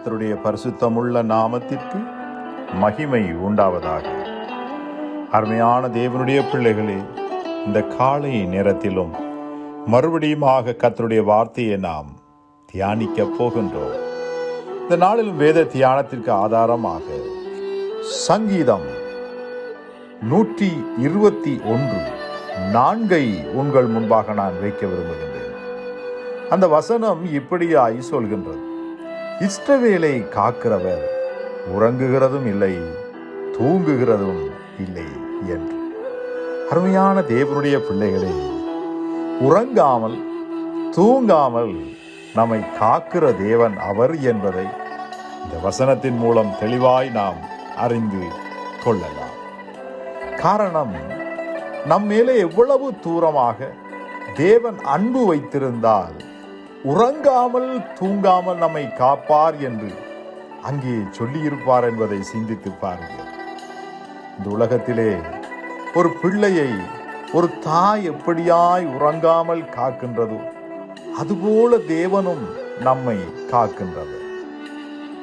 கர்த்தருடைய பரிசுத்தமுள்ள நாமத்திற்கு மகிமை உண்டாவதாக. அருமையான தேவனுடைய பிள்ளைகளே, இந்த காலை நேரத்திலும் மறுபடியுமாக கர்த்தருடைய வார்த்தையை நாம் தியானிக்க போகின்றோம். இந்த நாளிலும் வேத தியானத்திற்கு ஆதாரமாக சங்கீதம் 121:4 உங்கள் முன்பாக நான் வைக்க விரும்புகின்றேன். அந்த வசனம் இப்படியாய் சொல்கின்றது: இஸ்ரவேலை காக்கிறவர் உறங்குகிறதும் இல்லை, தூங்குகிறதும் இல்லை என்று. அருமையான தேவனுடைய பிள்ளைகளே, உறங்காமல் தூங்காமல் நம்மை காக்கிற தேவன் அவர் என்பதை இந்த வசனத்தின் மூலம் தெளிவாய் நாம் அறிந்து கொள்ளலாம். காரணம், நம் மேலே எவ்வளவு தூரமாக தேவன் அன்பு வைத்திருந்தால் உறங்காமல் தூங்காமல் நம்மை காப்பார் என்று அங்கே சொல்லியிருப்பார் என்பதை சிந்தித்து பாருங்கள். இந்த உலகத்திலே ஒரு பிள்ளையை ஒரு தாய் எப்படியாய் உறங்காமல் காக்கின்றதோ அதுபோல தேவனும் நம்மை காக்கின்றது.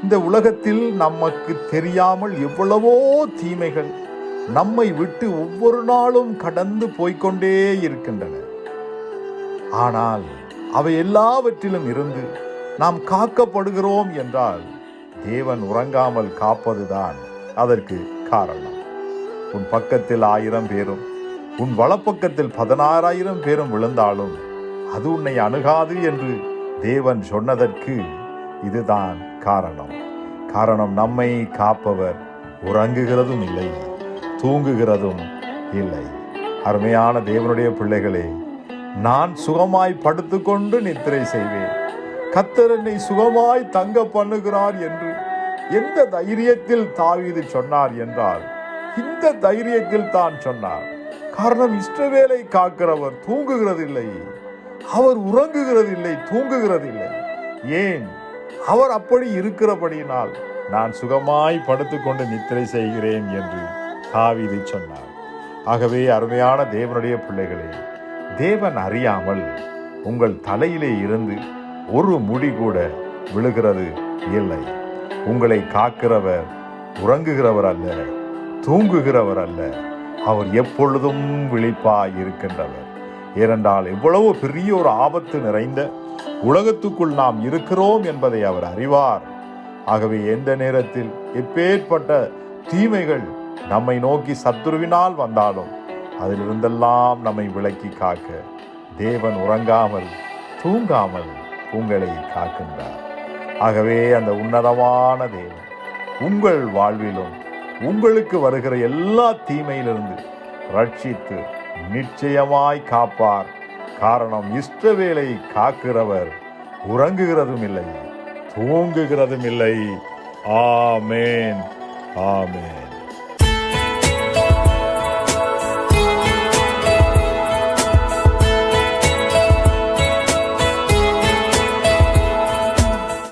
இந்த உலகத்தில் நமக்கு தெரியாமல் எவ்வளவோ தீமைகள் நம்மை விட்டு ஒவ்வொரு நாளும் கடந்து போய்கொண்டே இருக்கின்றன. ஆனால் அவை எல்லாவற்றிலும் இருந்து நாம் காக்கப்படுகிறோம் என்றால் தேவன் உறங்காமல் காப்பதுதான் அதற்கு காரணம். உன் பக்கத்தில் 1000 பேரும் உன் வலப்பக்கத்தில் 16,000 பேரும் விழுந்தாலும் அது உன்னை அணுகாது என்று தேவன் சொன்னதற்கு இதுதான் காரணம். காரணம், நம்மை காப்பவர் உறங்குகிறதும் இல்லை, தூங்குகிறதும் இல்லை. அருமையான தேவனுடைய பிள்ளைகளே, நான் சுகமாய் படுத்துக்கொண்டு நித்திரை செய்வேன், கர்த்தர் என்னை சுகமாய் தங்க பண்ணுகிறார் என்று எந்த தைரியத்தில் தாவீது சொன்னார் என்றால் இந்த தைரியத்தில் தான் சொன்னார். காரணம், இஸ்ரவேலை காக்கிறவர் தூங்குகிறதில்லை, அவர் உறங்குகிறதில்லை, தூங்குகிறதில்லை. ஏன்? அவர் அப்படி இருக்கிறபடியினால் நான் சுகமாய் படுத்துக்கொண்டு நித்திரை செய்கிறேன் என்று தாவீது சொன்னார். ஆகவே அருமையான தேவனுடைய பிள்ளைகளே, தேவன் அறியாமல் உங்கள் தலையிலே இருந்து ஒரு முடி கூட விழுகிறது இல்லை. உங்களை காக்கிறவர் உறங்குகிறவர் அல்ல, தூங்குகிறவர் அல்ல, அவர் எப்பொழுதும் விழிப்பாய் இருக்கின்றவர். ஏனென்றால் எவ்வளவு பெரிய ஒரு ஆபத்து நிறைந்த உலகத்துக்குள் நாம் இருக்கிறோம் என்பதை அவர் அறிவார். ஆகவே எந்த நேரத்தில் எப்பேற்பட்ட தீமைகள் நம்மை நோக்கி சத்துருவினால் வந்தாலும் அதிலிருந்தெல்லாம் நம்மை விலக்கி காக்க தேவன் உறங்காமல் தூங்காமல் உங்களை காக்கின்றார். ஆகவே அந்த உன்னதமான தேவன் உங்கள் வாழ்விலும் உங்களுக்கு வருகிற எல்லா தீமையிலிருந்து ரட்சித்து நிச்சயமாய் காப்பார். காரணம், இஸ்ரவேலை காக்கிறவர் உறங்குகிறதும் இல்லை, தூங்குகிறதும் இல்லை. ஆமென், ஆமென்.